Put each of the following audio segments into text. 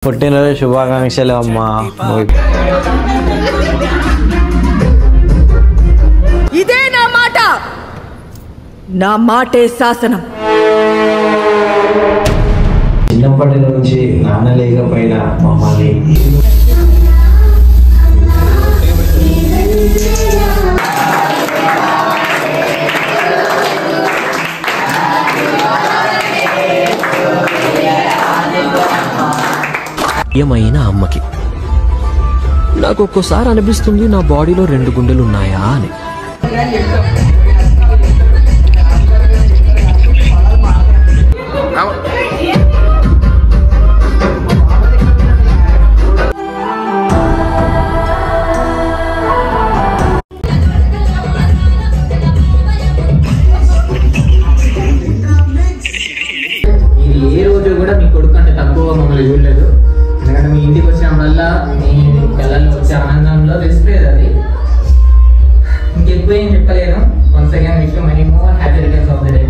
పుట్టినరోజు శుభాకాంక్షలు అమ్మా. ఇదే నా మాట, నా మాటే శాసనం. చిన్నప్పటి నుంచి నాన్న లేకపోయినా మమ్మల్ని ఏమైన అమ్మకి నాకు ఒక్కోసారి అనిపిస్తుంది నా బాడీలో 2 గుండెలు ఉన్నాయా అని. ఏ రోజు కూడా మీ కొడుకు అంటే తక్కువ మమ్మల్ని చూడలేదు. ఎందుకంటే మీ ఇంటికి వచ్చిన వల్ల మీ పిల్లల్లో వచ్చే ఆనందంలో తెలిసిపోయేది. అది ఇంకెక్కువ ఏం చెప్పలేను. Once again wish you many more happy returns of the day.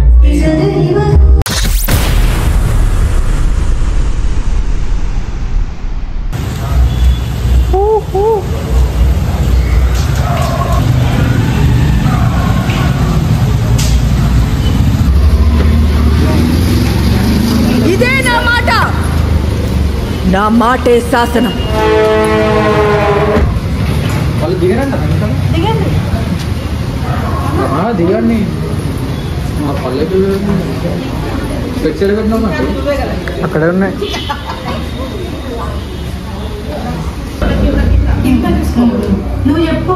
ఇదే నా మాట, నా మాటే శాసనం. వాళ్ళు దిగరండి దిగండి. మా పల్లెటూరు స్పెషల్ పెట్టినాం అక్కడే ఉన్నాయి. నువ్వు చెప్పు.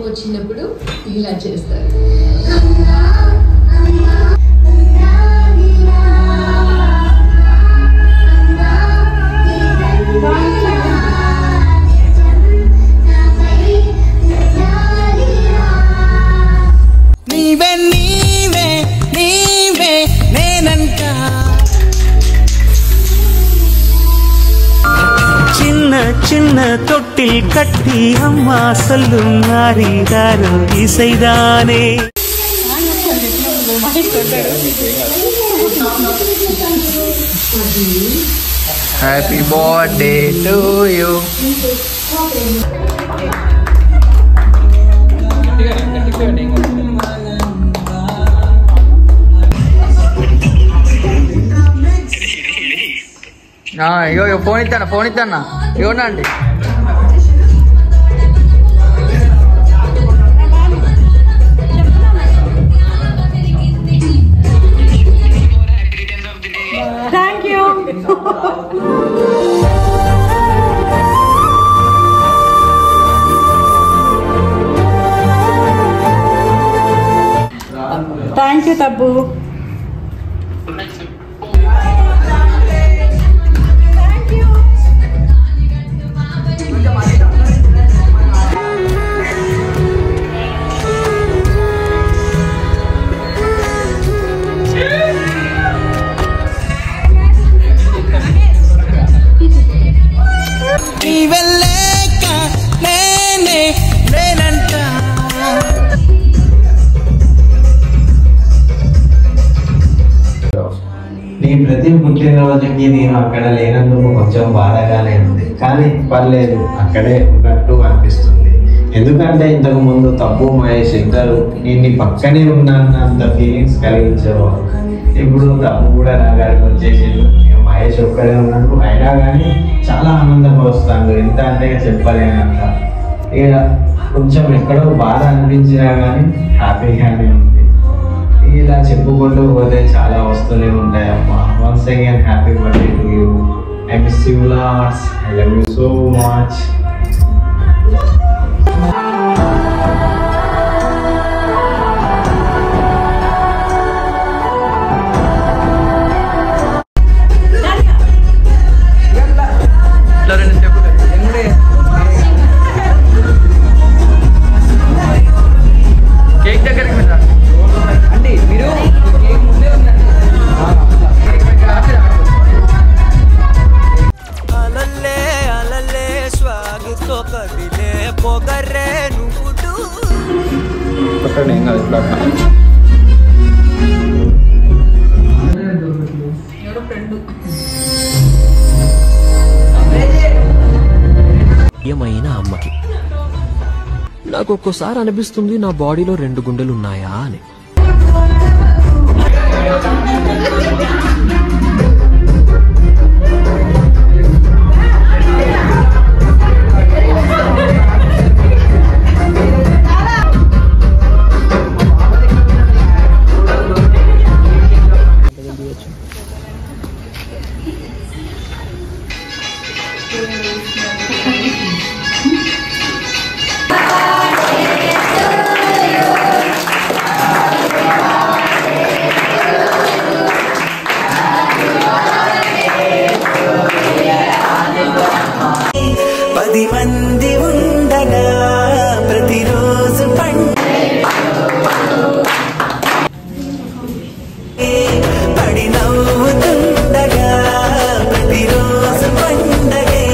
వచ్చినప్పుడు ఇలా చేస్తారు. నీవే నీవే నీవే నేనంట. చిన్న చిన్న தொட்டில் கட்டி அம்மா சொல்லும் நாரிதாரோ இசைதானே. Happy birthday to you. ఇగో ఫోన్ ఇస్తానా ఇవ్వనా అండి. Thank you. Thank you Tabbu. నీవెల్లేక నేనే నేనంట. నీ ప్రతి పుట్టినరోజుకి నేను అక్కడ లేనందుకు కొంచెం బాధగానే ఉంది, కానీ పర్లేదు, అక్కడే ఉన్నట్టు అనిపిస్తుంది. ఎందుకంటే ఇంతకు ముందు తప్పు మహేష్ ఇద్దరు నీ పక్కనే ఉన్నంత ఫీలింగ్స్ కలిగించేవారు. ఇప్పుడు తప్పు కూడా నా గారికి వచ్చేసిండు. మహేష్ ఒక్కడే ఉన్నాడు, అయినా కానీ చాలా ఆనందంగా వస్తాడు. ఎంత అంటే చెప్పలేనంత. ఇక కొంచెం ఎక్కడో బాధ అనిపించినా కానీ హ్యాపీగానే ఉంది. ఇలా చెప్పుకుంటూ పోతే చాలా వస్తూనే ఉంటాయమ్మా. Once again happy birthday to you. I miss you lots. I love you so much. Cake దగ్గరికి అండి మీరు ముందే ఉందండి. అలల్లే అలల్లే స్వాగతం. మాట్లాడు ఏం కాదు ఇట్లా ఏమైన అమ్మకి నాకు ఒక్కోసారి అనిపిస్తుంది నా బాడీలో 2 గుండెలు ఉన్నాయా అని. మంది ఉండగా ప్రతిరోజు పడి నవ్వుతుండగా ప్రతిరోజు పండగే.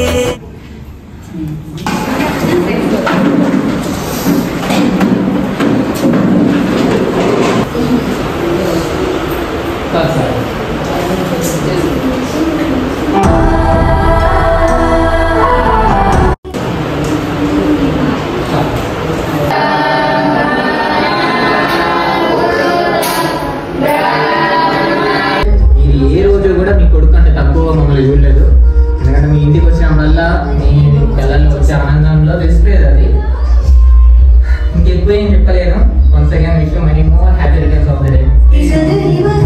ఏ రోజు కూడా మీ కొడుకు అంత తక్కువ మమ్మల్ని చూడలేదు. ఎందుకంటే మీ ఇంటికి వచ్చినప్పుడల్లా మీ కళ్ళల్లో వచ్చే ఆనందంలో తెలిసిపోయేది అది. ఇంకెక్కువ ఏం చెప్పలేను. Once again wish you many more happy returns of the day.